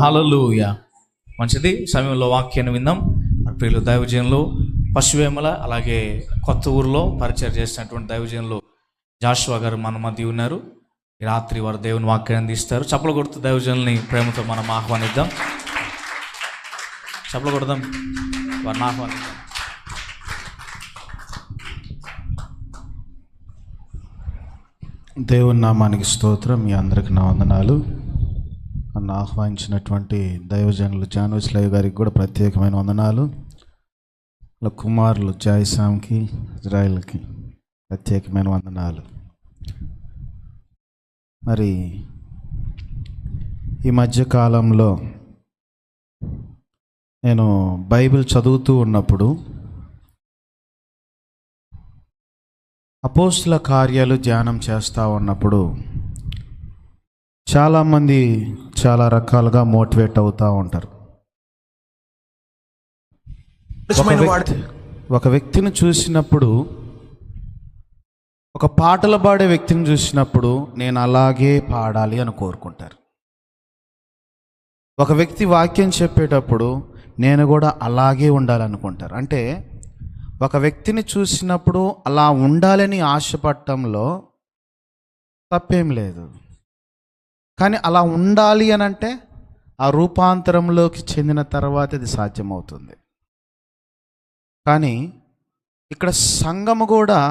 హల్లెలూయా. మంచిది, సమయంలో వాక్యాన్ని విందాం. ప్రియులు దైవజనులు పశువేమల, అలాగే కొత్త ఊరిలో పరిచయం చేసినటువంటి దైవజనులు జాషువా గారు మన మధ్య ఉన్నారు. ఈ రాత్రి వారు దేవుని వాక్యాన్ని అందిస్తారు. చప్పలు కొడుతూ దైవజనుల్ని ప్రేమతో మనం ఆహ్వానిద్దాం. చప్పలు కొడదాం, వారిని ఆహ్వానిద్దాం. దేవుని నామానికి స్తోత్రం. మీ అందరికి నా వందనాలు. నన్ను ఆహ్వానించినటువంటి దైవజనులు జాన్విస్లయ్య గారికి కూడా ప్రత్యేకమైన వందనాలు. వాళ్ళ కుమారులు జాయిసామ్కి, ఇజ్రాయిల్కి ప్రత్యేకమైన వందనాలు. మరి ఈ మధ్యకాలంలో నేను బైబిల్ చదువుతూ ఉన్నప్పుడు అపోస్తుల కార్యాలు ధ్యానం చేస్తూ ఉన్నప్పుడు చాలామంది చాలా రకాలుగా మోటివేట్ అవుతూ ఉంటారు. ఒక వ్యక్తిని చూసినప్పుడు, ఒక పాటలు పాడే వ్యక్తిని చూసినప్పుడు నేను అలాగే పాడాలి అని కోరుకుంటారు. ఒక వ్యక్తి వాక్యం చెప్పేటప్పుడు నేను కూడా అలాగే ఉండాలనుకుంటారు. అంటే ఒక వ్యక్తిని చూసినప్పుడు అలా ఉండాలని ఆశపడటంలో తప్పేం లేదు. కానీ అలా ఉండాలి అని అంటే ఆ రూపాంతరంలోకి చెందిన తర్వాత ఇది సాధ్యమవుతుంది. కానీ ఇక్కడ సంఘము కూడా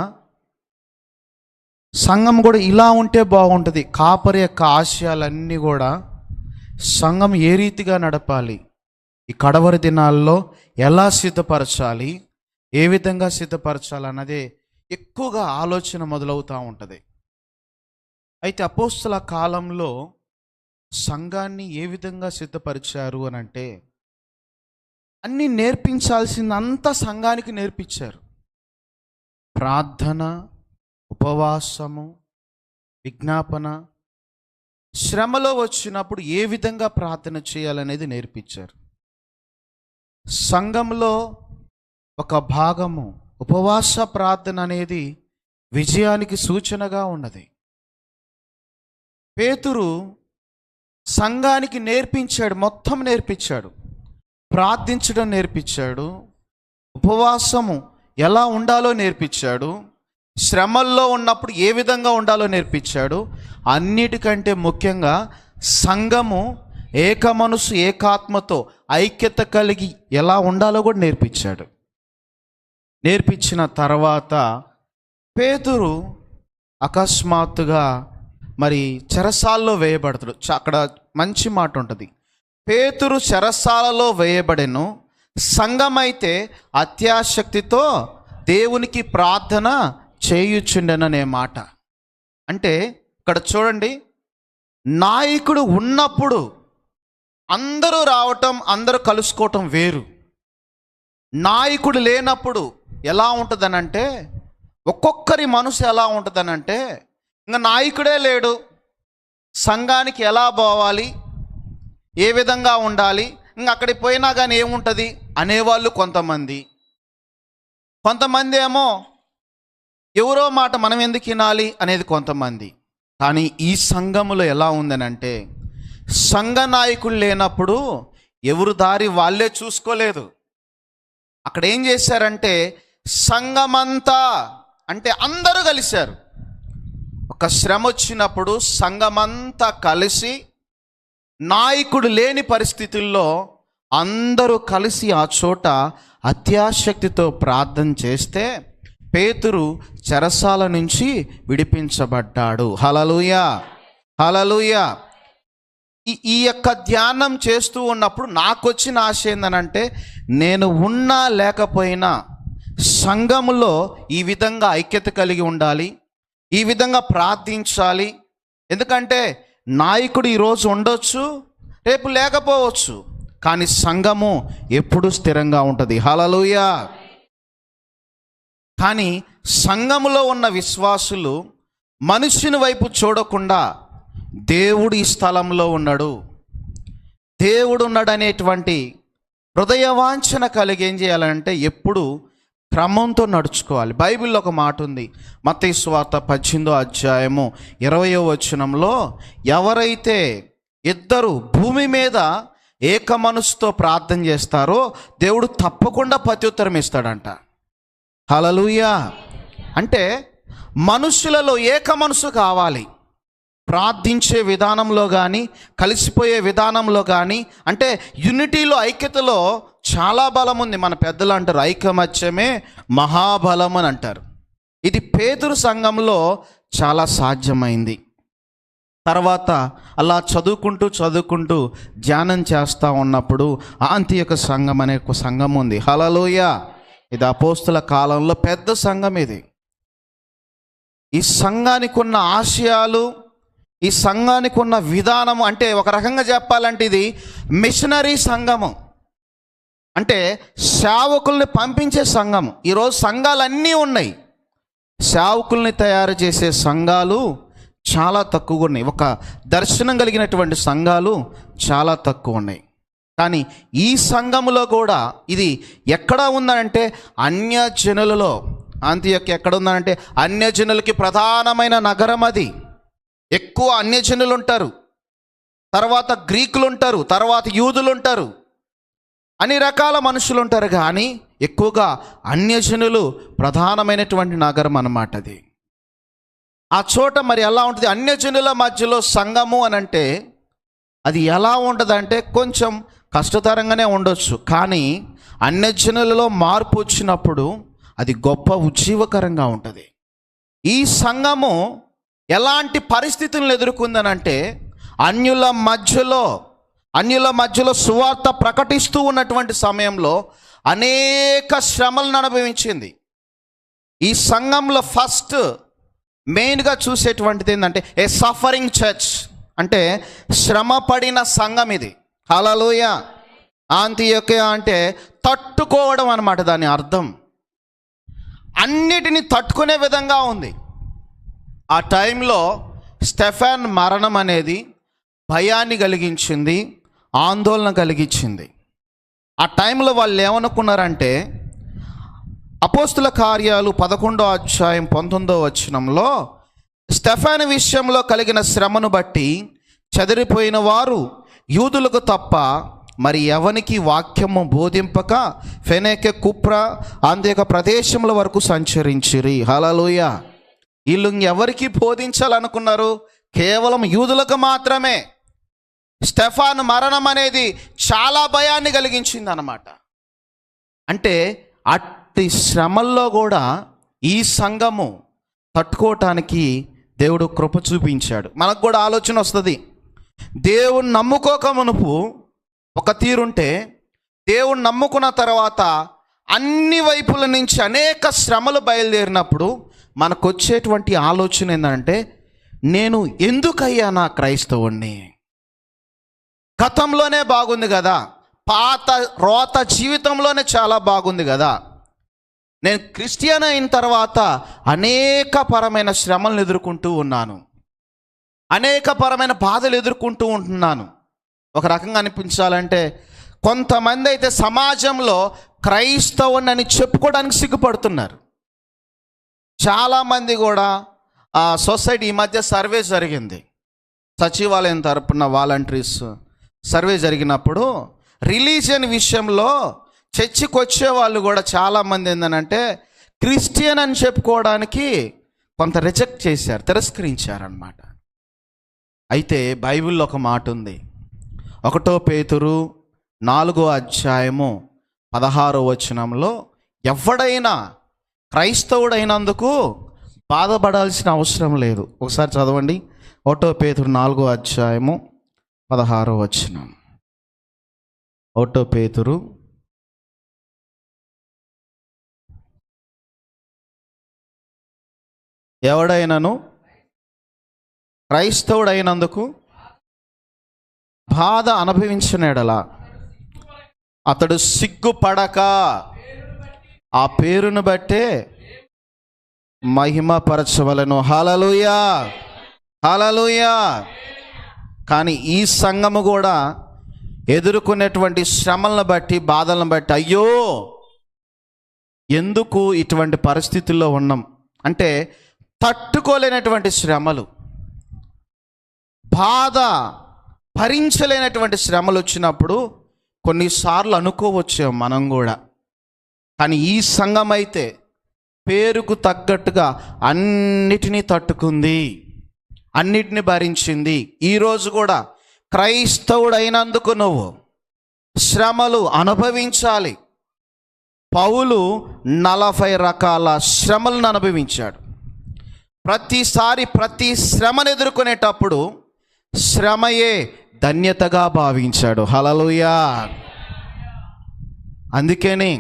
ఇలా ఉంటే బాగుంటుంది. కాపరి యొక్క ఆశయాలన్నీ కూడా సంఘం ఏ రీతిగా నడపాలి, ఈ కడవరి దినాల్లో ఎలా సిద్ధపరచాలి, ఏ విధంగా సిద్ధపరచాలన్నదే ఎక్కువగా ఆలోచన మొదలవుతూ ఉంటుంది. అయితే అపోస్తల కాలంలో సంఘాన్ని ఏ విధంగా సిద్ధపరిచారు అని అంటే అన్నీ నేర్పించాల్సిందంతా సంఘానికి నేర్పించారు. ప్రార్థన, ఉపవాసము, విజ్ఞాపన, శ్రమలో వచ్చినప్పుడు ఏ విధంగా ప్రార్థన చేయాలనేది నేర్పించారు. సంఘంలో ఒక భాగము ఉపవాస ప్రార్థన అనేది విజయానికి సూచనగా ఉన్నది. పేతురు సంఘానికి నేర్పించాడు, మొత్తం నేర్పించాడు. ప్రార్థించడం నేర్పించాడు, ఉపవాసము ఎలా ఉండాలో నేర్పించాడు, శ్రమల్లో ఉన్నప్పుడు ఏ విధంగా ఉండాలో నేర్పించాడు. అన్నిటికంటే ముఖ్యంగా సంఘము ఏక మనసు ఏకాత్మతో ఐక్యత కలిగి ఎలా ఉండాలో కూడా నేర్పించాడు. నేర్పించిన తర్వాత పేతురు అకస్మాత్తుగా మరి చెరసాలలో వేయబడతాడు. అక్కడ మంచి మాట ఉంటుంది, పేతురు చెరసాలలో వేయబడెను, సంఘమైతే అత్యాశక్తితో దేవునికి ప్రార్థన చేయుచుండెననే మాట. అంటే ఇక్కడ చూడండి, నాయకుడు ఉన్నప్పుడు అందరూ రావటం, అందరూ కలుసుకోవటం వేరు. నాయకుడు లేనప్పుడు ఎలా ఉంటుందనంటే, ఒక్కొక్కరి మనసు ఎలా ఉంటుందనంటే, ఇంకా నాయకుడే లేడు, సంఘానికి ఎలా పోవాలి, ఏ విధంగా ఉండాలి, ఇంక అక్కడికి పోయినా కానీ ఏముంటుంది అనేవాళ్ళు కొంతమంది. కొంతమంది ఏమో ఎవరో మాట మనం ఎందుకు వినాలి అనేది కొంతమంది. కానీ ఈ సంఘములో ఎలా ఉందనంటే, సంఘ నాయకులు లేనప్పుడు ఎవరు దారి వాళ్ళే చూసుకోలేదు. అక్కడ ఏం చేశారంటే సంఘమంతా, అంటే అందరూ కలిశారు. ఒక శ్రమ వచ్చినప్పుడు సంఘమంతా కలిసి, నాయకుడు లేని పరిస్థితుల్లో అందరూ కలిసి ఆ చోట అత్యాశక్తితో ప్రార్థన చేస్తే పేతురు చెరసాల నుంచి విడిపించబడ్డాడు. హల్లెలూయా, హల్లెలూయా. ఈ యొక్క ధ్యానం చేస్తూ ఉన్నప్పుడు నాకు వచ్చిన ఆశ ఏందనంటే, నేను ఉన్నా లేకపోయినా సంఘములో ఈ విధంగా ఐక్యత కలిగి ఉండాలి, ఈ విధంగా ప్రార్థించాలి. ఎందుకంటే నాయకుడు ఈరోజు ఉండొచ్చు, రేపు లేకపోవచ్చు, కానీ సంఘము ఎప్పుడు స్థిరంగా ఉంటుంది. హల్లెలూయా. కానీ సంఘములో ఉన్న విశ్వాసులు మనుషుని వైపు చూడకుండా దేవుడు ఈ స్థలంలో ఉన్నాడు, దేవుడు ఉన్నాడు అనేటువంటి హృదయవాంఛన కలిగి ఏం చేయాలంటే ఎప్పుడు క్రమంతో నడుచుకోవాలి. బైబిల్లో ఒక మాట ఉంది, మత్తయి సువార్త 18వ అధ్యాయము 20వ వచనంలో, ఎవరైతే ఇద్దరు భూమి మీద ఏక మనసుతో ప్రార్థన చేస్తారో దేవుడు తప్పకుండా ప్రత్యుత్తరం ఇస్తాడంట. హల్లెలూయా. అంటే మనుషులలో ఏక మనసు కావాలి. ప్రార్థించే విధానంలో కానీ, కలిసిపోయే విధానంలో కానీ, అంటే యూనిటీలో, ఐక్యతలో చాలా బలం ఉంది. మన పెద్దలు అంటారు ఐకమత్యమే మహాబలం అని అంటారు. ఇది పేతురు సంఘంలో చాలా సాధ్యమైంది. తర్వాత అలా చదువుకుంటూ ధ్యానం చేస్తూ ఉన్నప్పుడు అంతియొక సంఘం అనే ఒక సంఘం ఉంది. హల్లెలూయా. ఇది అపోస్తుల కాలంలో పెద్ద సంఘం. ఇది ఈ సంఘానికి ఉన్న ఆశయాలు, ఈ సంఘానికి ఉన్న విధానము, అంటే ఒక రకంగా చెప్పాలంటే ఇది మిషనరీ సంఘము, అంటే సేవకుల్ని పంపించే సంఘం. ఈరోజు సంఘాలన్నీ ఉన్నాయి, సేవకుల్ని తయారు చేసే సంఘాలు చాలా తక్కువగా ఉన్నాయి. ఒక దర్శనం కలిగినటువంటి సంఘాలు చాలా తక్కువ ఉన్నాయి. కానీ ఈ సంఘములో కూడా ఇది ఎక్కడ ఉందంటే అన్యజనులలో, అంతియొక్క ఎక్కడ ఉందంటే అన్యజనులకి ప్రధానమైన నగరం అది. ఎక్కువ అన్యజనులు ఉంటారు, తర్వాత గ్రీకులు ఉంటారు, తర్వాత యూదులు ఉంటారు, అన్ని రకాల మనుషులు ఉంటారు. కానీ ఎక్కువగా అన్యజనులు ప్రధానమైనటువంటి నగరం అన్నమాట అది. ఆ చోట మరి ఎలా ఉంటుంది? అన్యజనుల మధ్యలో సంఘము అని అంటే అది ఎలా ఉంటుందంటే కొంచెం కష్టతరంగానే ఉండొచ్చు. కానీ అన్యజనులలో మార్పు వచ్చినప్పుడు అది గొప్ప ఉజ్జీవకరంగా ఉంటుంది. ఈ సంఘము ఎలాంటి పరిస్థితులను ఎదుర్కొందనంటే అన్యుల మధ్యలో సువార్త ప్రకటిస్తూ ఉన్నటువంటి సమయంలో అనేక శ్రమలను అనుభవించింది. ఈ సంఘంలో ఫస్ట్ మెయిన్గా చూసేటువంటిది ఏంటంటే ఏ సఫరింగ్ చర్చ్, అంటే శ్రమ పడిన సంఘం ఇది. హల్లెలూయా. అంతియొకయ అంటే తట్టుకోవడం అన్నమాట దాని అర్థం. అన్నిటినీ తట్టుకునే విధంగా ఉంది. ఆ టైంలో స్టెఫాన్ మరణం అనేది భయాన్ని కలిగించింది, ఆందోళన కలిగించింది. ఆ టైంలో వాళ్ళు ఏమనుకున్నారంటే అపోస్తుల కార్యాలు 11వ అధ్యాయం 19వ వచనంలో స్టెఫాను విషయంలో కలిగిన శ్రమను బట్టి చెదిరిపోయిన వారు యూదులకు తప్ప మరి ఎవనికి వాక్యము బోధింపక ఫెనెకే, కుప్ర, అంత్యొక ప్రదేశముల వరకు సంచరించిరి. హల్లెలూయా. వీళ్ళు ఎవరికి బోధించాలనుకున్నారు? కేవలం యూదులకు మాత్రమే. స్టెఫాను మరణం అనేది చాలా భయాన్ని కలిగించింది అన్నమాట. అంటే అట్టి శ్రమల్లో కూడా ఈ సంఘము తట్టుకోవటానికి దేవుడు కృప చూపించాడు. మనకు కూడా ఆలోచన వస్తుంది, దేవుని నమ్ముకోక మునుపు ఒక తీరుంటే దేవుని నమ్ముకున్న తర్వాత అన్ని వైపుల నుంచి అనేక శ్రమలు బయలుదేరినప్పుడు మనకు వచ్చేటువంటి ఆలోచన ఏంటంటే నేను ఎందుకయ్యా నా క్రైస్తవుణ్ణి? గతంలోనే బాగుంది కదా, పాత రోత జీవితంలోనే చాలా బాగుంది కదా, నేను క్రిస్టియన్ అయిన తర్వాత అనేకపరమైన శ్రమలను ఎదుర్కొంటూ ఉన్నాను, అనేకపరమైన బాధలు ఎదుర్కొంటూ ఉంటున్నాను. ఒక రకంగా అనిపించాలంటే కొంతమంది అయితే సమాజంలో క్రైస్తవుని అని చెప్పుకోవడానికి సిగ్గుపడుతున్నారు. చాలామంది కూడా సొసైటీ ఈ మధ్య సర్వే జరిగింది, సచివాలయం తరపున వాలంటీర్స్ సర్వే జరిగినప్పుడు రిలీజియన్ విషయంలో చర్చికి వచ్చే వాళ్ళు కూడా చాలామంది ఏంటంటే క్రిస్టియన్ అని చెప్పుకోవడానికి కొంత రిజెక్ట్ చేశారు, తిరస్కరించారన్నమాట. అయితే బైబిల్లో ఒక మాట ఉంది, 1 పేతురు 4వ అధ్యాయము 16వ వచనంలో ఎవడైనా క్రైస్తవుడైనందుకు బాధపడాల్సిన అవసరం లేదు. ఒకసారి చదవండి, 1 పేతురు 4వ అధ్యాయము 16వ వచనం. 1 పేతురు ఎవడైనాను క్రైస్తవుడైనందుకు బాధ అనుభవించిన ఎడల అతడు సిగ్గుపడక ఆ పేరును బట్టే మహిమపరచవలెను. హల్లెలూయా, హల్లెలూయా. కానీ ఈ సంఘము కూడా ఎదుర్కొనేటువంటి శ్రమలను బట్టి, బాధలను బట్టి అయ్యో ఎందుకు ఇటువంటి పరిస్థితుల్లో ఉన్నాం అంటే తట్టుకోలేనటువంటి శ్రమలు, బాధ, భరించలేనటువంటి శ్రమలు వచ్చినప్పుడు కొన్నిసార్లు అనుకోవచ్చు మనం కూడా. కానీ ఈ సంఘం అయితే పేరుకు తగ్గట్టుగా అన్నిటినీ తట్టుకుంది, అన్నిటినీ భరించింది. ఈరోజు కూడా క్రైస్తవుడైనందుకు నువ్వు శ్రమలు అనుభవించాలి. పౌలు 40 రకాల శ్రమలను అనుభవించాడు. ప్రతిసారి ప్రతి శ్రమను ఎదుర్కొనేటప్పుడు శ్రమయే ధన్యతగా భావించాడు. హల్లెలూయా. అందుకని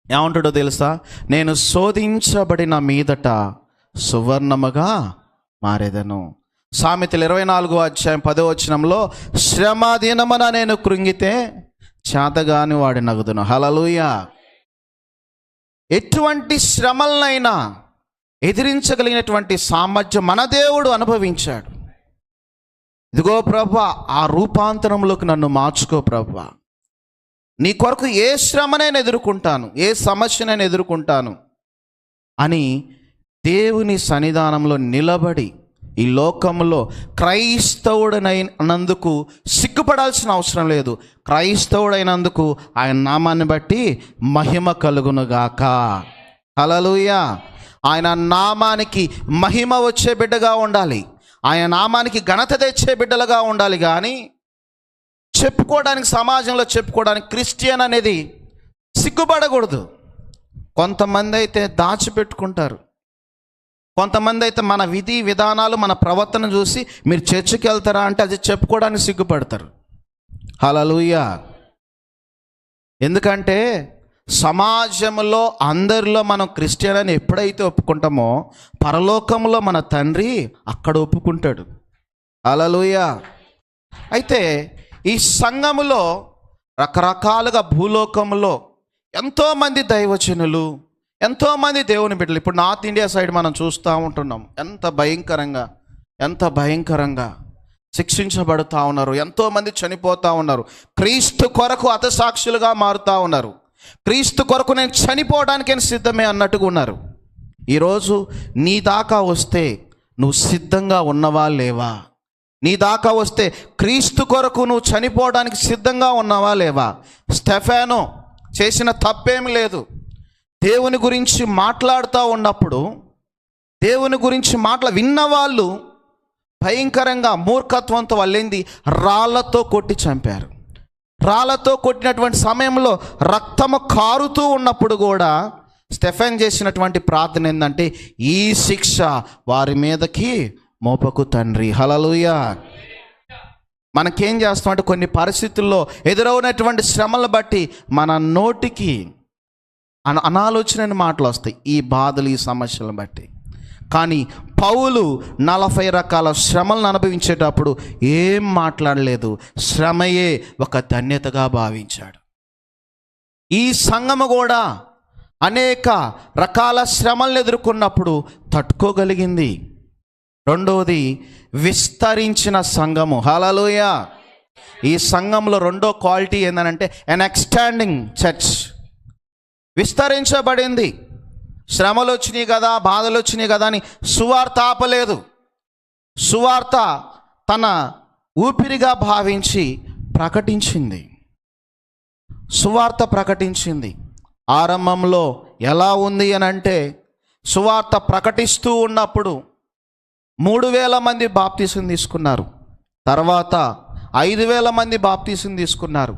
ఏమంటాడో తెలుసా? నేను శోధించబడిన మీదట సువర్ణముగా మారేదను. సామెతలు 24వ అధ్యాయం 10వ వచనంలో శ్రమ దినమున నేను కృంగితే చేతగాని వాడి నగుదును. హల్లెలూయా. ఎటువంటి శ్రమలనైనా ఎదిరించగలిగినటువంటి సామర్థ్యం మన దేవుడు అనుభవించాడు. ఇదిగో ప్రభువా, ఆ రూపాంతరంలోకి నన్ను మార్చుకో ప్రభువా. నీ కొరకు ఏ శ్రమనైనా ఎదుర్కొంటాను, ఏ సమస్యనైనా ఎదుర్కొంటాను అని దేవుని సన్నిధానంలో నిలబడి ఈ లోకంలో క్రైస్తవుడైనందుకు సిగ్గుపడాల్సిన అవసరం లేదు. క్రైస్తవుడైనందుకు ఆయన నామాన్ని బట్టి మహిమ కలుగునుగాక. హల్లెలూయా. ఆయన నామానికి మహిమ వచ్చే బిడ్డగా ఉండాలి, ఆయన నామానికి ఘనత తెచ్చే బిడ్డలుగా ఉండాలి. కానీ చెప్పుకోవడానికి, సమాజంలో చెప్పుకోవడానికి క్రిస్టియన్ అనేది సిగ్గుపడకూడదు. కొంతమంది అయితే దాచిపెట్టుకుంటారు, కొంతమంది అయితే మన విధి విధానాలు, మన ప్రవర్తన చూసి మీరు చర్చికి వెళ్తారా అంటే అది చెప్పుకోవడానికి సిగ్గుపడతారు. హల్లెలూయా. ఎందుకంటే సమాజంలో అందరిలో మనం క్రిస్టియన్ అని ఎప్పుడైతే ఒప్పుకుంటామో పరలోకంలో మన తండ్రి అక్కడ ఒప్పుకుంటాడు. హల్లెలూయా. అయితే ఈ సంఘములో రకరకాలుగా భూలోకంలో ఎంతోమంది దైవజనులు, ఎంతోమంది దేవుని బిడ్డలు, ఇప్పుడు నార్త్ ఇండియా సైడ్ మనం చూస్తూ ఉంటున్నాం. ఎంత భయంకరంగా శిక్షించబడుతూ ఉన్నారు. ఎంతోమంది చనిపోతూ ఉన్నారు. క్రీస్తు కొరకు హతసాక్షులుగా మారుతూ ఉన్నారు. క్రీస్తు కొరకు నేను చనిపోవడానికి సిద్ధమే అన్నట్టుగా ఉన్నారు. ఈరోజు నీ దాకా వస్తే నువ్వు సిద్ధంగా ఉన్నవా లేవా? నీ దాకా వస్తే క్రీస్తు కొరకు నువ్వు చనిపోవడానికి సిద్ధంగా ఉన్నావా లేవా? స్టెఫాను చేసిన తప్పేమి లేదు. దేవుని గురించి మాట్లాడుతూ ఉన్నప్పుడు దేవుని గురించి విన్నవాళ్ళు భయంకరంగా మూర్ఖత్వంతో వాళ్ళేంది రాళ్లతో కొట్టి చంపారు. రాళ్లతో కొట్టినటువంటి సమయంలో రక్తము కారుతూ ఉన్నప్పుడు కూడా స్టెఫెన్ చేసినటువంటి ప్రార్థన ఏంటంటే, ఈ శిక్ష వారి మీదకి మోపకు తండ్రి. హల్లెలూయా. మనకేం చేస్తామంటే కొన్ని పరిస్థితుల్లో ఎదురవునటువంటి శ్రమలను బట్టి మన నోటికి అనాలోచన మాటలు వస్తాయి, ఈ బాధలు, ఈ సమస్యలను బట్టి. కానీ పౌలు 40 రకాల శ్రమలను అనుభవించేటప్పుడు ఏం మాట్లాడలేదు. శ్రమయే ఒక ధన్యతగా భావించాడు. ఈ సంఘము కూడా అనేక రకాల శ్రమలను ఎదుర్కొన్నప్పుడు తట్టుకోగలిగింది. రెండవది విస్తరించిన సంఘము. హల్లెలూయా. ఈ సంఘంలో రెండో క్వాలిటీ ఏంటంటే ఎన్ ఎక్స్టాండింగ్ చర్చ్. విస్తరించబడింది. శ్రమలు వచ్చినాయి కదా, బాధలు వచ్చినాయి కదా అని సువార్త ఆపలేదు. సువార్త తన ఊపిరిగా భావించి ప్రకటించింది. సువార్త ప్రకటించింది. ఆరంభంలో ఎలా ఉంది అని అంటే, సువార్త ప్రకటిస్తూ ఉన్నప్పుడు 3,000 మంది బాప్తీసం తీసుకున్నారు. తర్వాత 5,000 మంది బాప్తీసం తీసుకున్నారు.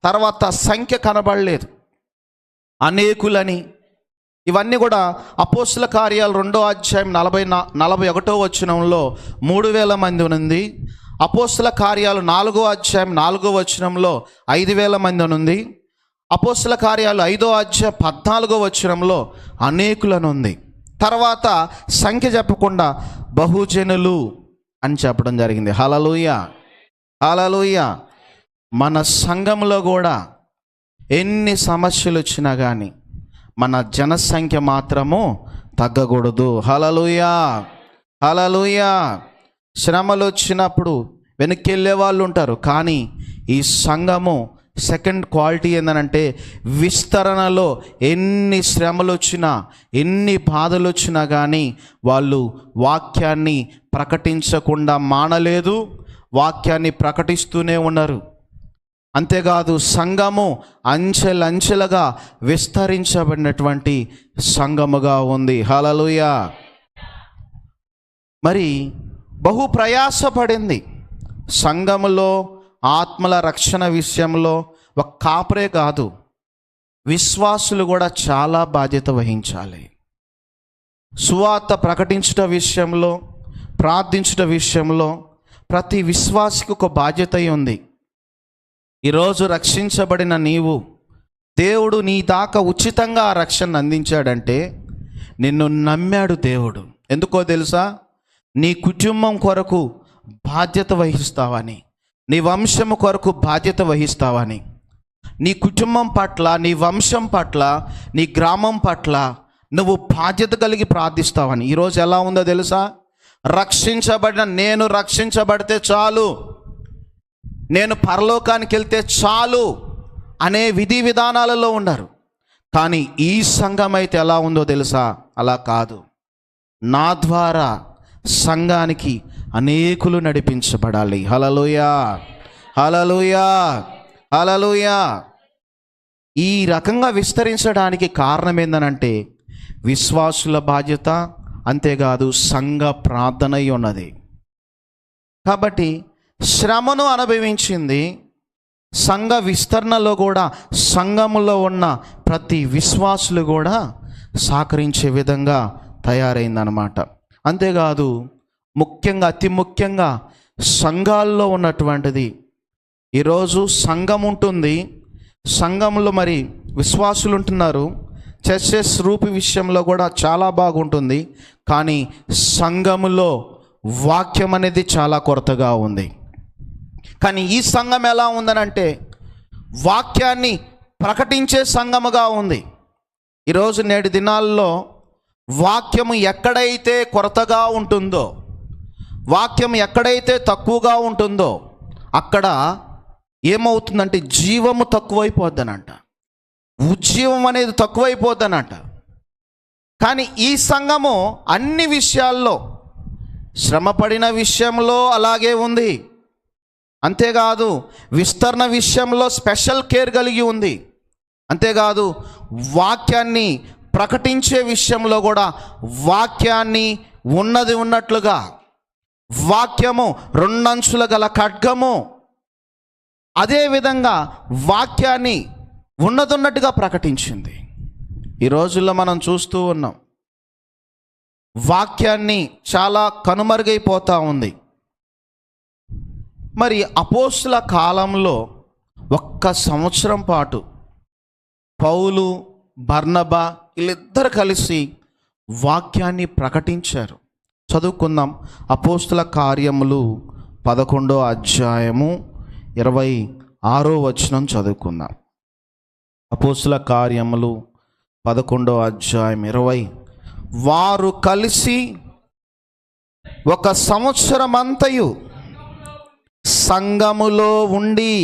తర్వాత సంఖ్య కనబడలేదు, అనేకులని. ఇవన్నీ కూడా అపోస్తుల కార్యాలు 2వ అధ్యాయం 41వ వచనంలో 3,000 మంది ఉంది. అపోస్తుల కార్యాలు 4వ అధ్యాయం 4వ వచనంలో 5,000 మంది ఉంది. అపోస్తుల కార్యాలు 5వ అధ్యాయం 14వ వచనంలో అనేకులను ఉంది. తర్వాత సంఖ్య చెప్పకుండా బహుజనులు అని చెప్పడం జరిగింది. హల్లెలూయా. హల్లెలూయా. మన సంఘంలో కూడా ఎన్ని సమస్యలు వచ్చినా కానీ మన జనసంఖ్య మాత్రము తగ్గకూడదు. హల్లెలూయా. హల్లెలూయా. శ్రమలు వచ్చినప్పుడు వెనక్కి వెళ్ళే వాళ్ళు ఉంటారు. కానీ ఈ సంఘము సెకండ్ క్వాలిటీ ఏంటంటే, విస్తరణలో ఎన్ని శ్రమలు వచ్చినా, ఎన్ని బాధలు వచ్చినా కానీ వాళ్ళు వాక్యాన్ని ప్రకటించకుండా మానలేదు. వాక్యాన్ని ప్రకటిస్తూనే ఉన్నారు. అంతేకాదు సంఘము అంచెలంచెలుగా విస్తరించబడినటువంటి సంఘముగా ఉంది. హల్లెలూయా. మరి బహు ప్రయాసపడింది సంఘములో ఆత్మల రక్షణ విషయంలో. ఒక కాపరే కాదు, విశ్వాసులు కూడా చాలా బాధ్యత వహించాలి. సువార్త ప్రకటించుట విషయంలో, ప్రార్థించుట విషయంలో ప్రతి విశ్వాసికి ఒక బాధ్యత ఉంది. ఈరోజు రక్షించబడిన నీవు, దేవుడు నీ దాకా ఉచితంగా ఆ రక్షణ అందించాడంటే నిన్ను నమ్మాడు దేవుడు. ఎందుకో తెలుసా? నీ కుటుంబం కొరకు బాధ్యత వహిస్తావని, నీ వంశము కొరకు బాధ్యత వహిస్తావని, నీ కుటుంబం పట్ల, నీ వంశం పట్ల, నీ గ్రామం పట్ల నువ్వు బాధ్యత కలిగి ప్రార్థిస్తావని. ఈరోజు ఎలా ఉందో తెలుసా? నేను రక్షించబడితే చాలు, నేను పరలోకానికి వెళ్తే చాలు అనే విధి విధానాలలో ఉన్నారు. కానీ ఈ సంఘం అయితే ఎలా ఉందో తెలుసా? అలా కాదు. నా ద్వారా సంఘానికి అనేకులు నడిపించబడాలి. హల్లెలూయా, హల్లెలూయా, హల్లెలూయా. ఈ రకంగా విస్తరించడానికి కారణం ఏందనంటే విశ్వాసుల బాధ్యత, అంతేకాదు సంఘ ప్రార్థన ఉన్నది. కాబట్టి శ్రమను అనుభవించింది సంఘ విస్తరణలో కూడా సంఘములో ఉన్న ప్రతి విశ్వాసులు కూడా సహకరించే విధంగా తయారైందనమాట. అంతేకాదు ముఖ్యంగా, అతి ముఖ్యంగా సంఘాల్లో ఉన్నటువంటిది, ఈరోజు సంఘం ఉంటుంది, సంఘంలో మరి విశ్వాసులు ఉంటున్నారు, చర్చెస్ రూపు విషయంలో కూడా చాలా బాగుంటుంది. కానీ సంఘములో వాక్యం అనేది చాలా కొరతగా ఉంది. కానీ ఈ సంఘం ఎలా ఉందనంటే వాక్యాన్ని ప్రకటించే సంఘముగా ఉంది. ఈరోజు నేటి దినాల్లో వాక్యము ఎక్కడైతే కొరతగా ఉంటుందో, వాక్యం ఎక్కడైతే తక్కువగా ఉంటుందో అక్కడ ఏమవుతుందంటే జీవము తక్కువైపోద్దనంట, ఉజ్జీవం అనేది తక్కువైపోద్దనంట. కానీ ఈ సంఘము అన్ని విషయాల్లో, శ్రమపడిన విషయంలో అలాగే ఉంది, అంతేకాదు విస్తరణ విషయంలో స్పెషల్ కేర్ కలిగి ఉంది, అంతేకాదు వాక్యాన్ని ప్రకటించే విషయంలో కూడా వాక్యాన్ని ఉన్నది ఉన్నట్లుగా, వాక్యము రెండంచుల గల ఖడ్గము, అదేవిధంగా వాక్యాన్ని ఉన్నదున్నట్టుగా ప్రకటించింది. ఈ రోజుల్లో మనం చూస్తూ ఉన్నాం, వాక్యాన్ని చాలా కనుమరుగైపోతూ ఉంది. మరి అపోస్తుల కాలంలో 1 సంవత్సరం పాటు పౌలు, బర్నబా వీళ్ళిద్దరు కలిసి వాక్యాన్ని ప్రకటించారు. చదువుకుందాం. అపోస్తుల కార్యములు 11వ అధ్యాయము 26వ వచనం చదువుకుందాం. అపోస్తుల కార్యములు 11వ అధ్యాయం 20. వారు కలిసి 1 సంవత్సరమంతయు సంఘములో ఉండి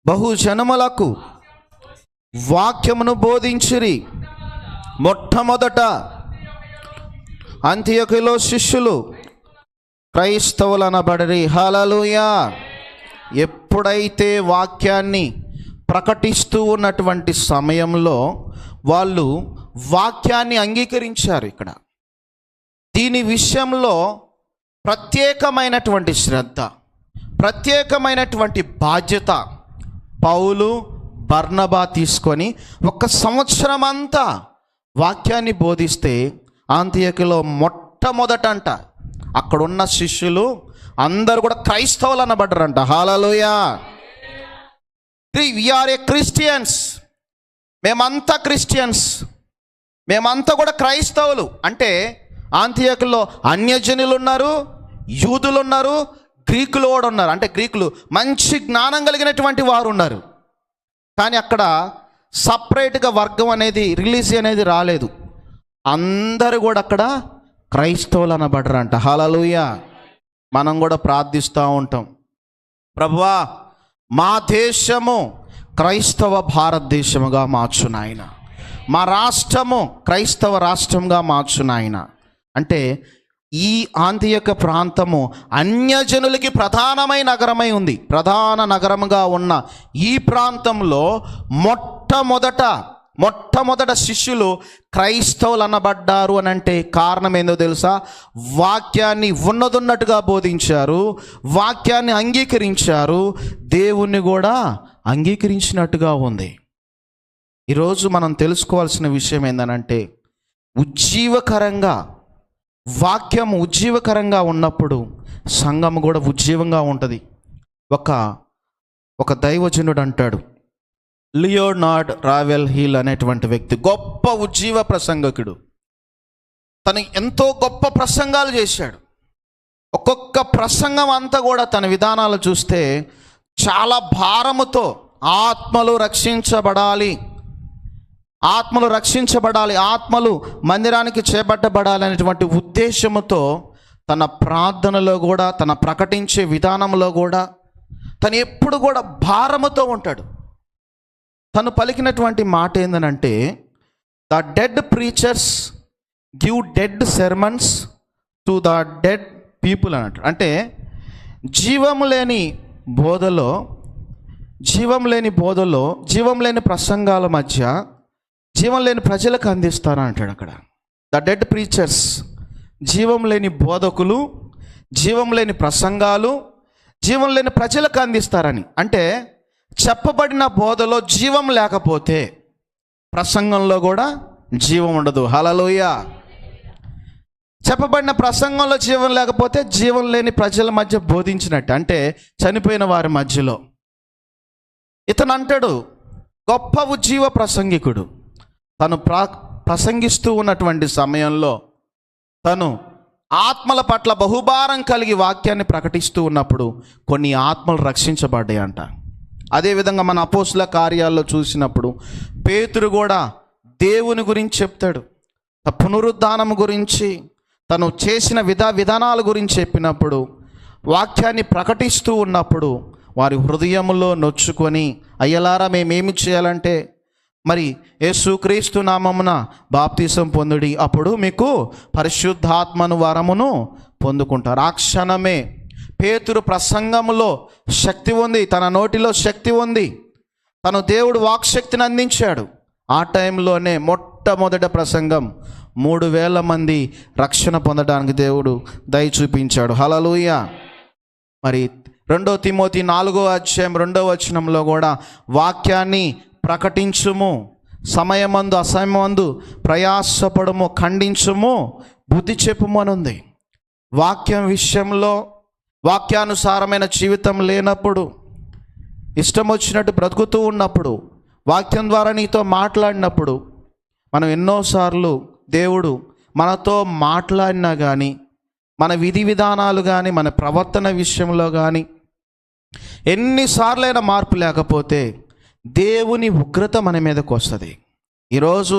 బహుజనములకు వాక్యమును బోధించిరి. మొట్టమొదట అంతియోకులో శిష్యులు క్రైస్తవులనబడిరి. హల్లెలూయా. ఎప్పుడైతే వాక్యాన్ని ప్రకటిస్తూ ఉన్నటువంటి సమయంలో వాళ్ళు వాక్యాన్ని అంగీకరించారు. ఇక్కడ దీని విషయంలో ప్రత్యేకమైనటువంటి శ్రద్ధ, ప్రత్యేకమైనటువంటి బాధ్యత పౌలు, బర్నబా తీసుకొని 1 సంవత్సరం అంతా వాక్యాన్ని బోధిస్తే అంతియోకులో మొట్టమొదటంట అక్కడున్న శిష్యులు అందరూ కూడా క్రైస్తవులు అనబడ్డారంట. హల్లెలూయా. వి ఆర్ ఏ క్రిస్టియన్స్, మేమంతా క్రిస్టియన్స్, మేమంతా కూడా క్రైస్తవులు. అంటే అంతియోకులో అన్యజనులు ఉన్నారు, యూదులు ఉన్నారు, గ్రీకులు కూడా ఉన్నారు. అంటే గ్రీకులు మంచి జ్ఞానం కలిగినటువంటి వారు ఉన్నారు. కానీ అక్కడ సపరేట్గా వర్గం అనేది, రిలీజియన్ అనేది రాలేదు. అందరూ కూడా అక్కడ క్రైస్తవులు అనబడరంట. హల్లెలూయా. మనం కూడా ప్రార్థిస్తూ ఉంటాం, ప్రభువా మా దేశము క్రైస్తవ భారతదేశముగా మార్చు నాయన, మా రాష్ట్రము క్రైస్తవ రాష్ట్రంగా మార్చు నాయన. అంటే ఈ ఆంతియొక్క ప్రాంతము అన్యజనులకి ప్రధానమైన నగరమై ఉంది. ప్రధాన నగరముగా ఉన్న ఈ ప్రాంతంలో మొట్టమొదట శిష్యులు క్రైస్తవులు అనబడ్డారు అని అంటే కారణం ఏందో తెలుసా? వాక్యాన్ని ఉన్నదున్నట్టుగా బోధించారు, వాక్యాన్ని అంగీకరించారు, దేవుణ్ణి కూడా అంగీకరించినట్టుగా ఉంది. ఈరోజు మనం తెలుసుకోవాల్సిన విషయం ఏంటంటే, వాక్యం ఉజ్జీవకరంగా ఉన్నప్పుడు సంఘం కూడా ఉజ్జీవంగా ఉంటుంది. ఒక దైవజనుడు అంటాడు, లియోనార్డ్ రావెల్ హిల్ అనేటువంటి వ్యక్తి గొప్ప ఉజ్జీవ ప్రసంగకుడు. తను ఎంతో గొప్ప ప్రసంగాలు చేశాడు. ఒక్కొక్క ప్రసంగం అంతా కూడా తన విధానాలు చూస్తే చాలా భారముతో ఆత్మలు రక్షించబడాలి, ఆత్మలు మందిరానికి చేపట్టబడాలి అనేటువంటి ఉద్దేశముతో తన ప్రార్థనలో కూడా, తన ప్రకటించే విధానంలో కూడా తను ఎప్పుడు కూడా భారముతో ఉంటాడు. తను పలికినటువంటి మాట ఏందనంటే, the dead preachers give dead sermons to the dead people అన్నట్టు. అంటే జీవం లేని బోధలో, జీవం లేని ప్రసంగాల మధ్య జీవం లేని ప్రజలకు అందిస్తారా అంటాడు అక్కడ. ద డెడ్ ప్రీచర్స్, జీవం లేని బోధకులు, జీవం లేని ప్రసంగాలు జీవం లేని ప్రజలకు అందిస్తారని. అంటే చెప్పబడిన బోధలో జీవం లేకపోతే ప్రసంగంలో కూడా జీవం ఉండదు. హల్లెలూయా. చెప్పబడిన ప్రసంగంలో జీవం లేకపోతే జీవం లేని ప్రజల మధ్య బోధించినట్టు, అంటే చనిపోయిన వారి మధ్యలో. ఇతను అంటాడు, గొప్ప ఉజ్జీవ ప్రసంగికుడు. తను ప్రసంగిస్తూ ఉన్నటువంటి సమయంలో తను ఆత్మల పట్ల బహుభారం కలిగి వాక్యాన్ని ప్రకటిస్తూ ఉన్నప్పుడు కొన్ని ఆత్మలు రక్షించబడ్డాయి అంట. అదేవిధంగా మన అపోస్తుల కార్యాల్లో చూసినప్పుడు పేతురు కూడా దేవుని గురించి చెప్తాడు. పునరుద్ధానం గురించి, తను చేసిన విధానాల గురించి చెప్పినప్పుడు, వాక్యాన్ని ప్రకటిస్తూ ఉన్నప్పుడు వారి హృదయంలో నొచ్చుకొని, అయ్యలారా మేమేమి చేయాలంటే, మరి యేసుక్రీస్తు నామమున బాప్తిసం పొందుడి, అప్పుడు మీకు పరిశుద్ధాత్మను వరమును పొందుకుంటారు. ఆ క్షణమే పేతురు ప్రసంగములో శక్తి ఉంది, తన నోటిలో శక్తి ఉంది, తను దేవుడు వాక్శక్తిని అందించాడు. ఆ టైంలోనే మొట్టమొదటి ప్రసంగం 3,000 మంది రక్షణ పొందడానికి దేవుడు దయ చూపించాడు. హల్లెలూయా. మరి 2 తిమోతి 4వ అధ్యాయం 2వ వచనంలో కూడా వాక్యాన్ని ప్రకటించుము, సమయమందు అసమయమందు ప్రయాసపడము, ఖండించుము, బుద్ధి చెప్పుము అని ఉంది. వాక్యం విషయంలో వాక్యానుసారమైన జీవితం లేనప్పుడు, ఇష్టం వచ్చినట్టు బ్రతుకుతూ ఉన్నప్పుడు, వాక్యం ద్వారా నీతో మాట్లాడినప్పుడు, మనం ఎన్నోసార్లు దేవుడు మనతో మాట్లాడినా కానీ, మన విధి విధానాలు కానీ, మన ప్రవర్తన విషయంలో కానీ ఎన్నిసార్లైనా మార్పు లేకపోతే దేవుని ఉగ్రత మన మీదకు వస్తుంది. ఈరోజు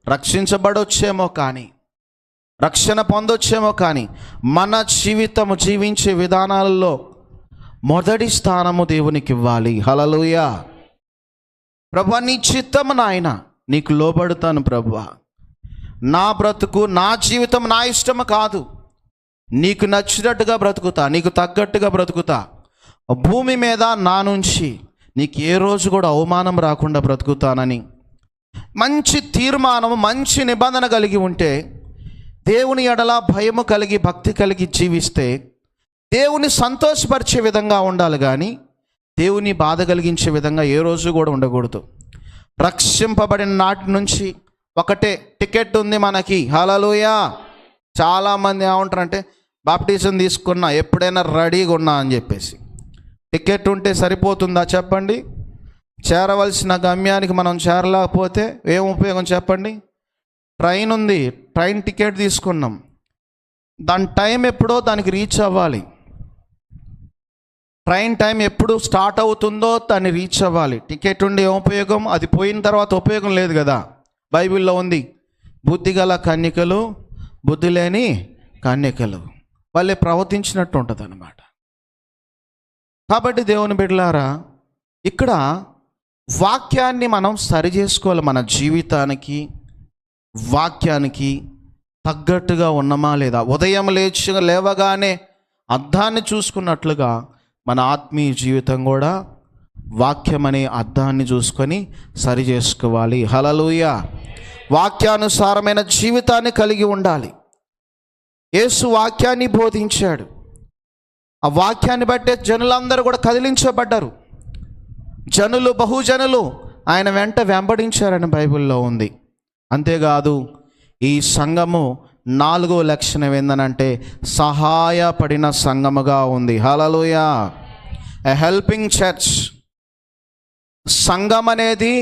రక్షించబడొచ్చేమో కానీ, రక్షణ పొందొచ్చేమో కానీ, మన జీవించే విధానాలలో మొదటి స్థానము దేవునికి ఇవ్వాలి. హల్లెలూయా. ప్రభువా, నీ చిత్తము నాయన, నీకు లోబడుతాను ప్రభువా. నా బ్రతుకు, నా జీవితం నా ఇష్టము కాదు, నీకు నచ్చినట్టుగా బ్రతుకుతా, నీకు తగ్గట్టుగా బ్రతుకుతా. భూమి మీద నా నుంచి నీకు ఏ రోజు కూడా అవమానం రాకుండా బ్రతుకుతానని మంచి తీర్మానం, మంచి నిబంధన కలిగి ఉంటే, దేవుని ఎడల భయము కలిగి, భక్తి కలిగి జీవిస్తే దేవుని సంతోషపరిచే విధంగా ఉండాలి కానీ దేవుని బాధ కలిగించే విధంగా ఏ రోజు కూడా ఉండకూడదు. రక్షింపబడిన నాటి నుంచి ఒకటే టికెట్ ఉంది మనకి. హల్లెలూయా. చాలామంది ఏమంటారంటే, బాప్టిజం తీసుకున్నా, ఎప్పుడైనా రెడీగా ఉన్నా అని చెప్పేసి. టికెట్ ఉంటే సరిపోతుందా చెప్పండి? చేరవలసిన గమ్యానికి మనం చేరలేకపోతే ఏం ఉపయోగం చెప్పండి? ట్రైన్ ఉంది, ట్రైన్ టికెట్ తీసుకున్నాం, దాని టైం ఎప్పుడో దానికి రీచ్ అవ్వాలి. ట్రైన్ టైం ఎప్పుడు స్టార్ట్ అవుతుందో దాన్ని రీచ్ అవ్వాలి. టికెట్ ఉండి ఏం ఉపయోగం? అది పోయిన తర్వాత ఉపయోగం లేదు కదా. బైబిల్లో ఉంది, బుద్ధి గల కన్యకలు, బుద్ధి లేని కన్యకలు వాళ్ళే ప్రవర్తించినట్టు ఉంటుంది అన్నమాట. కాబట్టి దేవుని బిడ్డలారా, ఇక్కడ వాక్యాన్ని మనం సరి చేసుకోవాలి. మన జీవితానికి, వాక్యానికి తగ్గట్టుగా ఉన్నామా లేదా? ఉదయం లేవగానే అద్దాన్ని చూసుకున్నట్లుగా మన ఆత్మీయ జీవితం కూడా వాక్యం అనే అద్దాన్ని చూసుకొని సరి చేసుకోవాలి. హల్లెలూయా. వాక్యానుసారమైన జీవితాన్ని కలిగి ఉండాలి. యేసు వాక్యాన్ని బోధించాడు. ఆ వాక్యాన్ని బట్టే జనులందరూ కూడా కదిలించబడ్డారు. బహుజనులు ఆయన వెంట వెంబడించారని బైబిల్లో ఉంది. అంతేకాదు, ఈ సంఘము 4వ లక్షణం ఏందనంటే సహాయపడిన సంఘముగా ఉంది. హల్లెలూయా. ఎ హెల్పింగ్ చర్చ్. సంఘం అనేది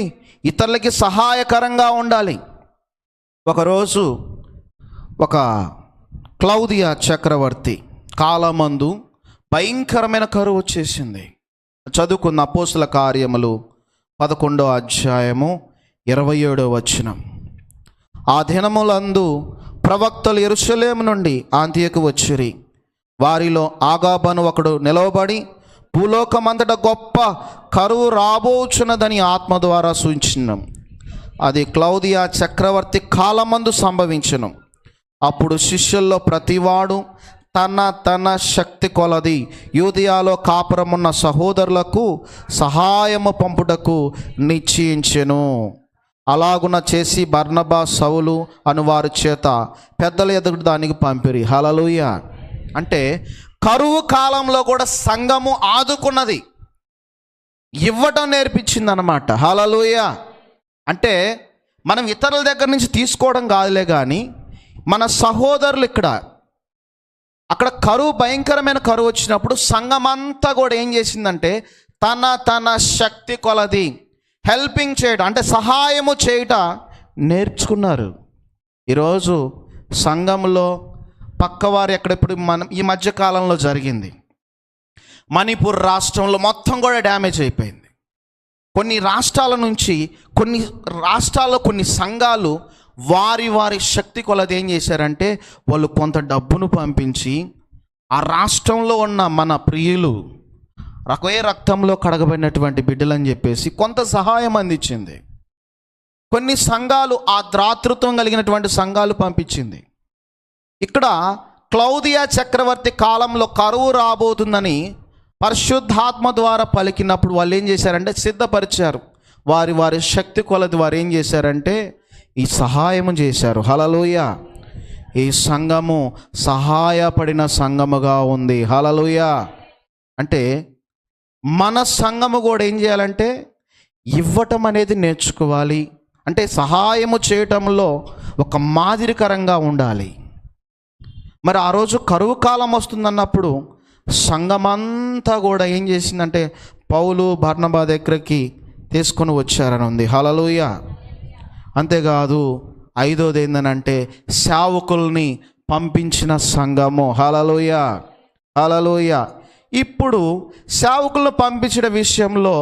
ఇతరులకి సహాయకరంగా ఉండాలి. ఒకరోజు ఒక క్లౌదియా చక్రవర్తి కాలమందు భయంకరమైన కరువు వచ్చేసింది. చదువుకున్న అపోస్తుల కార్యములు 11వ అధ్యాయము 27వ వచనం. ఆ దినములందు ప్రవక్తలు యెరూషలేము నుండి అంతియకు వచ్చిరి. వారిలో ఆగాబను ఒకడు నిలవబడి, భూలోకమంతట గొప్ప కరువు రాబోచున్నదని ఆత్మ ద్వారా సూచించను. అది క్లౌదియా చక్రవర్తి కాలమందు సంభవించును. అప్పుడు శిష్యుల్లో ప్రతివాడు తన శక్తి కొలది యూదయలో కాపురమున్న సహోదరులకు సహాయము పంపుటకు నిశ్చయించెను. అలాగున చేసి బర్నబా, సౌలు అను వారి చేత పెద్దల ఎదుగు దానికి పంపిరి. హల్లెలూయా. అంటే కరువు కాలంలో కూడా సంఘము ఆదుకున్నది, ఇవ్వటం నేర్పించింది అన్నమాట. హల్లెలూయా. అంటే మనం ఇతరుల దగ్గర నుంచి తీసుకోవడం కాదులే, కానీ మన సహోదరులు అక్కడ కరువు, భయంకరమైన కరువు వచ్చినప్పుడు సంఘమంతా కూడా ఏం చేసిందంటే తన శక్తి కొలది హెల్పింగ్ చేయడం, అంటే సహాయము చేయట నేర్చుకున్నారు. ఈరోజు సంఘంలో పక్కవారు ఎక్కడెప్పుడు మనం ఈ మధ్య కాలంలో జరిగింది, మణిపూర్ రాష్ట్రంలో మొత్తం కూడా డ్యామేజ్ అయిపోయింది. కొన్ని రాష్ట్రాల్లో కొన్ని సంఘాలు వారి శక్తి కొలది ఏం చేశారంటే వాళ్ళు కొంత డబ్బును పంపించి ఆ రాష్ట్రంలో ఉన్న మన ప్రియులు రక్తంలో కడగబడినటువంటి బిడ్డలని చెప్పేసి కొంత సహాయం అందించింది. కొన్ని సంఘాలు ఆ దాతృత్వం కలిగినటువంటి సంఘాలు పంపించింది. ఇక్కడ క్లౌదియా చక్రవర్తి కాలంలో కరువు రాబోతుందని పరిశుద్ధాత్మ ద్వారా పలికినప్పుడు వాళ్ళు ఏం చేశారంటే సిద్ధపరిచారు. వారి శక్తి కొలది వారు ఏం చేశారంటే ఈ సహాయము చేశారు. హల్లెలూయా. ఈ సంఘము సహాయపడిన సంఘముగా ఉంది. హల్లెలూయా. అంటే మన సంఘము కూడా ఏం చేయాలంటే ఇవ్వటం అనేది నేర్చుకోవాలి. అంటే సహాయము చేయటంలో ఒక మాదిరికరంగా ఉండాలి. మరి ఆ రోజు కరువు కాలం వస్తుందన్నప్పుడు సంఘమంతా కూడా ఏం చేసిందంటే పౌలు, బర్నబా దగ్గరికి తీసుకొని వచ్చారని ఉంది. హల్లెలూయా. అంతేకాదు, 5వది ఏందనంటే సేవకుల్ని పంపించిన సంఘము. హల్లెలూయా. హల్లెలూయా. ఇప్పుడు సేవకులను పంపించిన విషయంలో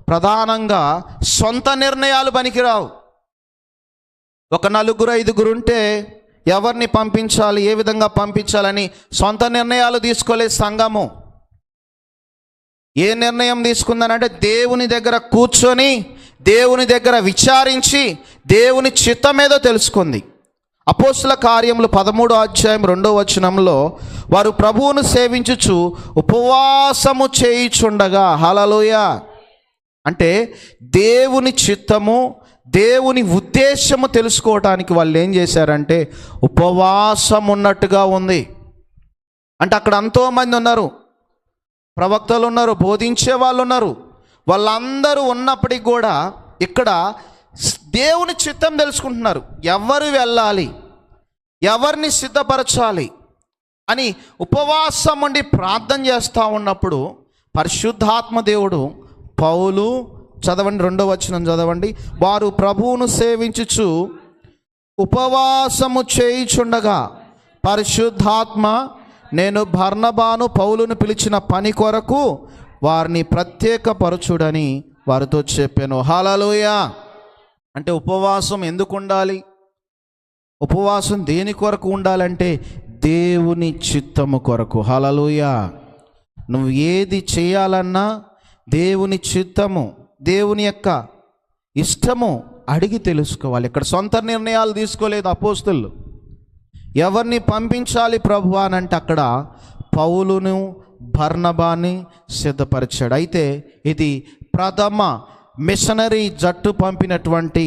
ప్రధానంగా సొంత నిర్ణయాలు పనికిరావు. ఒక 4-5 ఉంటే ఎవరిని పంపించాలి, ఏ విధంగా పంపించాలని సొంత నిర్ణయాలు తీసుకోలేదు సంఘము. ఏ నిర్ణయం తీసుకుందనంటే దేవుని దగ్గర కూర్చొని, దేవుని దగ్గర విచారించి, దేవుని చిత్తమేదో తెలుసుకుంది. అపోస్తుల కార్యములు 13వ అధ్యాయం 2వ వచనంలో వారు ప్రభువును సేవించుచు ఉపవాసము చేయుచుండగా. హల్లెలూయా. అంటే దేవుని చిత్తము, దేవుని ఉద్దేశము తెలుసుకోవటానికి వాళ్ళు ఏం చేశారంటే ఉపవాసం ఉన్నట్టుగా ఉంది. అంటే అక్కడ ఎంతోమంది ఉన్నారు, ప్రవక్తలు ఉన్నారు, బోధించే వాళ్ళు ఉన్నారు. వాళ్ళందరూ ఉన్నప్పటికీ కూడా ఇక్కడ దేవుని చిత్తం తెలుసుకుంటున్నారు. ఎవరు వెళ్ళాలి, ఎవరిని సిద్ధపరచాలి అని ఉపవాసం ఉండి ప్రార్థన చేస్తూ ఉన్నప్పుడు పరిశుద్ధాత్మ దేవుడు పౌలు, చదవండి 2వ వచనం చదవండి. వారు ప్రభువును సేవించుచు ఉపవాసము చేయుచుండగా పరిశుద్ధాత్మ నేను బర్నబాను, పౌలును పిలిచిన పని కొరకు వారిని ప్రత్యేకపరచుడని వారితో చెప్పాను. హల్లెలూయా. అంటే ఉపవాసం ఎందుకు ఉండాలి? ఉపవాసం దేని కొరకు ఉండాలంటే దేవుని చిత్తము కొరకు. హల్లెలూయా. నువ్వు ఏది చేయాలన్నా దేవుని చిత్తము, దేవుని యొక్క ఇష్టము అడిగి తెలుసుకోవాలి. ఇక్కడ సొంత నిర్ణయాలు తీసుకోలేదు అపోస్తలు. ఎవరిని పంపించాలి ప్రభువా అని అంటే అక్కడ పౌలును బర్నబాని సిద్ధపరిచాడు. అయితే ఇది ప్రథమ మిషనరీ జట్టు పంపినటువంటి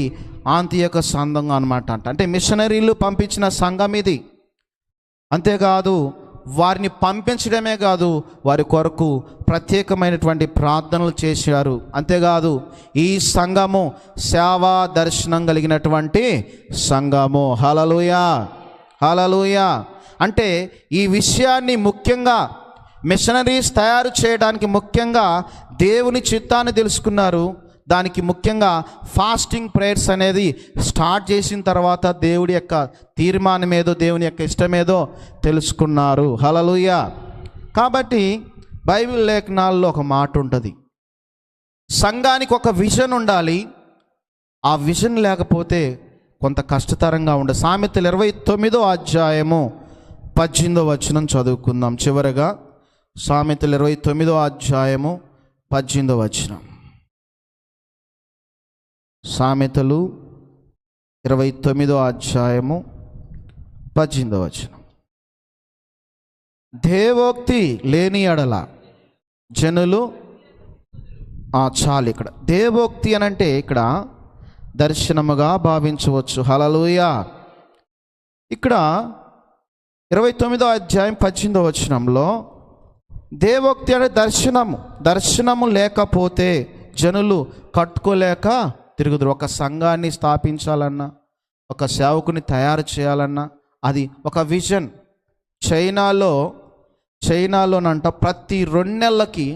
ఆంతియొక సంఘం అన్నమాట. అంటే మిషనరీలు పంపించిన సంఘం ఇది. అంతేకాదు వారిని పంపించడమే కాదు, వారి కొరకు ప్రత్యేకమైనటువంటి ప్రార్థనలు చేశారు. అంతేకాదు ఈ సంఘము సేవా దర్శనం కలిగినటువంటి సంఘము. హల్లెలూయా, హల్లెలూయా. అంటే ఈ విషయాన్ని ముఖ్యంగా మిషనరీస్ తయారు చేయడానికి ముఖ్యంగా దేవుని చిత్తాన్ని తెలుసుకున్నారు. దానికి ముఖ్యంగా ఫాస్టింగ్ ప్రేయర్స్ అనేది స్టార్ట్ చేసిన తర్వాత దేవుడి యొక్క తీర్మానం ఏదో, దేవుని యొక్క ఇష్టమేదో తెలుసుకున్నారు. హల్లెలూయా. కాబట్టి బైబిల్ లేఖనాల్లో ఒక మాట ఉంటుంది, సంఘానికి ఒక విజన్ ఉండాలి. ఆ విజన్ లేకపోతే కొంత కష్టతరంగా ఉండదు. సామెతలు 29వ అధ్యాయము 18వ వచనం చదువుకుందాం. చివరగా సామెతలు 29వ అధ్యాయము 18వ వచనం. సామెతలు 29వ అధ్యాయము 18వ వచనం. దేవోక్తి లేని ఎడల జనులు చాలు. ఇక్కడ దేవోక్తి అనంటే ఇక్కడ దర్శనముగా భావించవచ్చు. హల్లెలూయా. ఇక్కడ 29వ అధ్యాయం 18వ వచనంలో దేవోక్తి అంటే దర్శనము లేకపోతే జనులు కట్టుకోలేక తిరుగుదురు. ఒక సంఘాన్ని స్థాపించాలన్నా, ఒక సేవకుని తయారు చేయాలన్నా అది ఒక విజన్. చైనాలోనంట ప్రతి 2 నెలలకి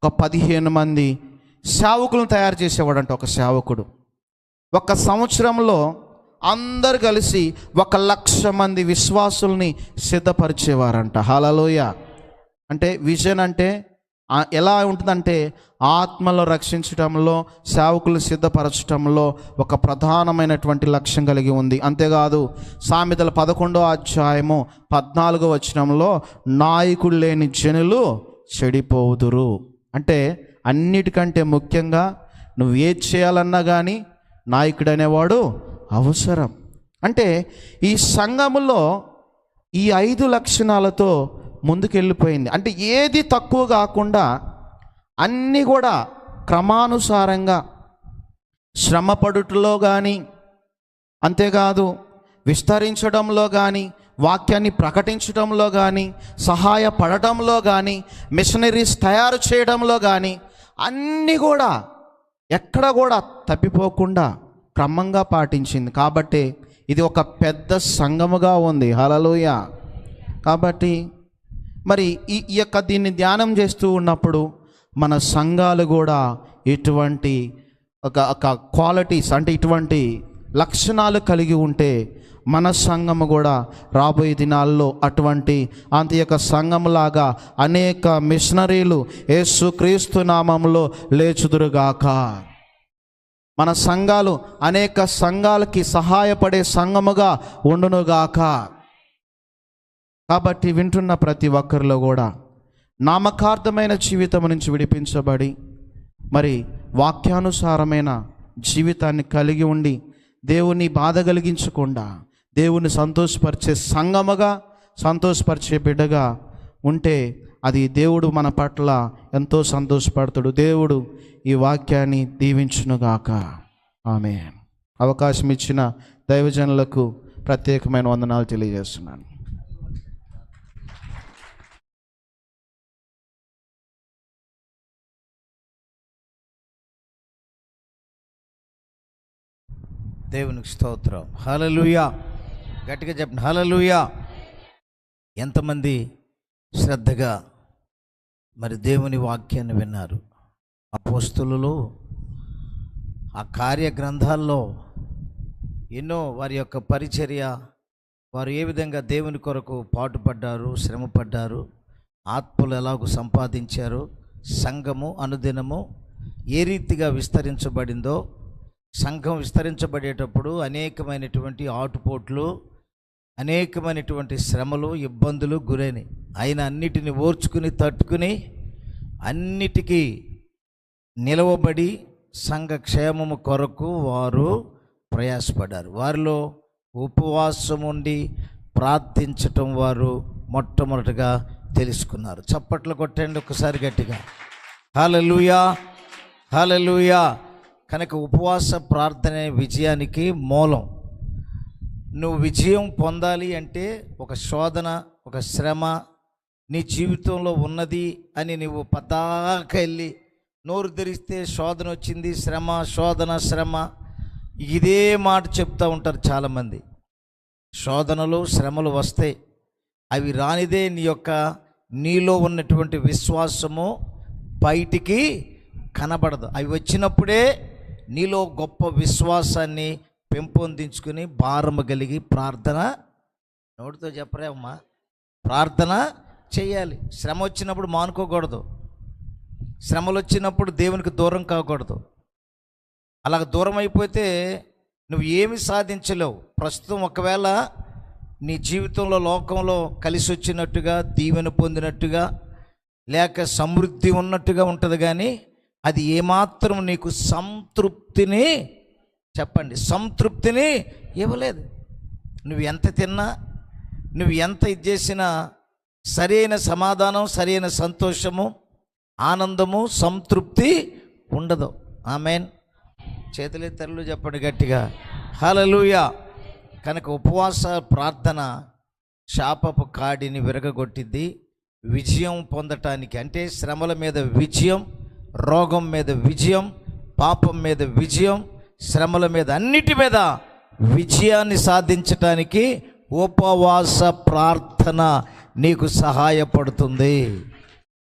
ఒక 15 మంది సేవకులను తయారు చేసేవాడంట ఒక సేవకుడు. ఒక సంవత్సరంలో అందరు కలిసి 1,00,000 మంది విశ్వాసుల్ని సిద్ధపరిచేవారంట. హల్లెలూయా. అంటే విజన్ అంటే ఎలా ఉంటుందంటే ఆత్మలో రక్షించటంలో, సేవకులు సిద్ధపరచటంలో ఒక ప్రధానమైనటువంటి లక్ష్యం కలిగి ఉంది. అంతేకాదు సామెతల 11వ అధ్యాయము 14వ వచనంలో నాయకుడు లేని జనులు చెడిపోవుదురు. అంటే అన్నిటికంటే ముఖ్యంగా నువ్వు ఏది చేయాలన్నా కానీ నాయకుడు అనేవాడు అవసరం. అంటే ఈ సంఘములో ఈ 5 లక్షణాలతో ముందుకెళ్ళిపోయింది. అంటే ఏది తక్కువ కాకుండా అన్నీ కూడా క్రమానుసారంగా శ్రమపడుటలో కానీ, అంతేకాదు విస్తరించడంలో కానీ, వాక్యాన్ని ప్రకటించడంలో కానీ, సహాయపడటంలో కానీ, మిషనరీస్ తయారు చేయడంలో కానీ అన్నీ కూడా ఎక్కడ కూడా తప్పిపోకుండా క్రమంగా పాటించింది. కాబట్టి ఇది ఒక పెద్ద సంఘముగా ఉంది. హల్లెలూయా. కాబట్టి మరి ఈ యొక్క దీన్ని ధ్యానం చేస్తూ ఉన్నప్పుడు మన సంఘాలు కూడా ఇటువంటి ఒక క్వాలిటీస్ అంటే ఇటువంటి లక్షణాలు కలిగి ఉంటే మన సంఘము కూడా రాబోయే దినాల్లో అటువంటి అంత్యక సంఘములాగా అనేక మిషనరీలు యేసుక్రీస్తు నామములో లేచుదురుగాక. మన సంఘాలు అనేక సంఘాలకి సహాయపడే సంఘముగా ఉండునుగాక. కాబట్టి వింటున్న ప్రతి ఒక్కరిలో కూడా నామకార్థమైన జీవితం నుంచి విడిపించబడి మరి వాక్యానుసారమైన జీవితాన్ని కలిగి ఉండి దేవుని బాధ కలిగించకుండా దేవుని సంతోషపరిచే సంఘముగా, సంతోషపరిచే బిడ్డగా ఉంటే అది దేవుడు మన పట్ల ఎంతో సంతోషపడతాడు. దేవుడు ఈ వాక్యాన్ని దీవించునుగాక. ఆమేన్. అవకాశం ఇచ్చిన దైవజనులకు ప్రత్యేకమైన వందనాలు తెలియజేస్తున్నాను. దేవునికి స్తోత్రం. హల్లెలూయా. గట్టిగా చెప్పండి హల్లెలూయా. ఎంతమంది శ్రద్ధగా మరి దేవుని వాక్యాన్ని విన్నారు? అపోస్తలులు ఆ కార్య గ్రంథాల్లో ఎన్నో వారి యొక్క పరిచర్య, వారు ఏ విధంగా దేవుని కొరకు పాటుపడ్డారు, శ్రమపడ్డారు, ఆత్మలు ఎలాగో సంపాదించారు, సంఘము అనుదినము ఏ రీతిగా విస్తరించబడిందో, సంఘం విస్తరించబడేటప్పుడు అనేకమైనటువంటి ఆటుపోట్లు, అనేకమైనటువంటి శ్రమలు, ఇబ్బందులు గురైనవి. ఆయన అన్నిటిని ఓర్చుకుని తట్టుకుని అన్నిటికీ నిలవబడి సంఘ క్షేమము కొరకు వారు ప్రయాసపడ్డారు. వారిలో ఉపవాసం ఉండి ప్రార్థించటం వారు మొట్టమొదటిగా తెలుసుకున్నారు. చప్పట్లు కొట్టండి ఒకసారి గట్టిగా. హల్లెలూయా, హల్లెలూయా. కనుక ఉపవాస ప్రార్థనే విజయానికి మూలం. నువ్వు విజయం పొందాలి అంటే ఒక శోధన, ఒక శ్రమ నీ జీవితంలో ఉన్నది అని నువ్వు పతాక వెళ్ళి నోరు తెరిస్తే శోధన వచ్చింది, శ్రమ, శోధన, శ్రమ, ఇదే మాట చెప్తూ ఉంటారు చాలామంది. శోధనలు, శ్రమలు వస్తాయి. అవి రానిదే నీలో ఉన్నటువంటి విశ్వాసము బయటికి కనబడదు. అవి వచ్చినప్పుడే నీలో గొప్ప విశ్వాసాన్ని పెంపొందించుకుని భారము కలిగి ప్రార్థన, నోటితో చెప్పరే అమ్మా, ప్రార్థన చేయాలి. శ్రమ వచ్చినప్పుడు మానుకోకూడదు. శ్రమలు వచ్చినప్పుడు దేవునికి దూరం కాకూడదు. అలా దూరం అయిపోతే నువ్వు ఏమి సాధించలేవు. ప్రస్తుతం ఒకవేళ నీ జీవితంలో లోకంలో కలిసి వచ్చినట్టుగా, దీవెన పొందినట్టుగా, లేక సమృద్ధి ఉన్నట్టుగా ఉంటుంది, కానీ అది ఏమాత్రం నీకు సంతృప్తిని, చెప్పండి, సంతృప్తిని ఇవ్వలేదు. నువ్వు ఎంత తిన్నా, నువ్వు ఎంత ఇది చేసినా సరైన సమాధానం, సరైన సంతోషము, ఆనందము, సంతృప్తి ఉండదు. ఆమేన్. చేతులెత్తరులు చెప్పండి గట్టిగా, హల్లెలూయా. కనుక ఉపవాస ప్రార్థన శాపపు కాడిని విరగగొట్టింది. విజయం పొందటానికి, అంటే శ్రమల మీద విజయం, రోగం మీద విజయం, పాపం మీద విజయం, శ్రమల మీద, అన్నిటి మీద విజయాన్ని సాధించటానికి ఉపవాస ప్రార్థన నీకు సహాయపడుతుంది.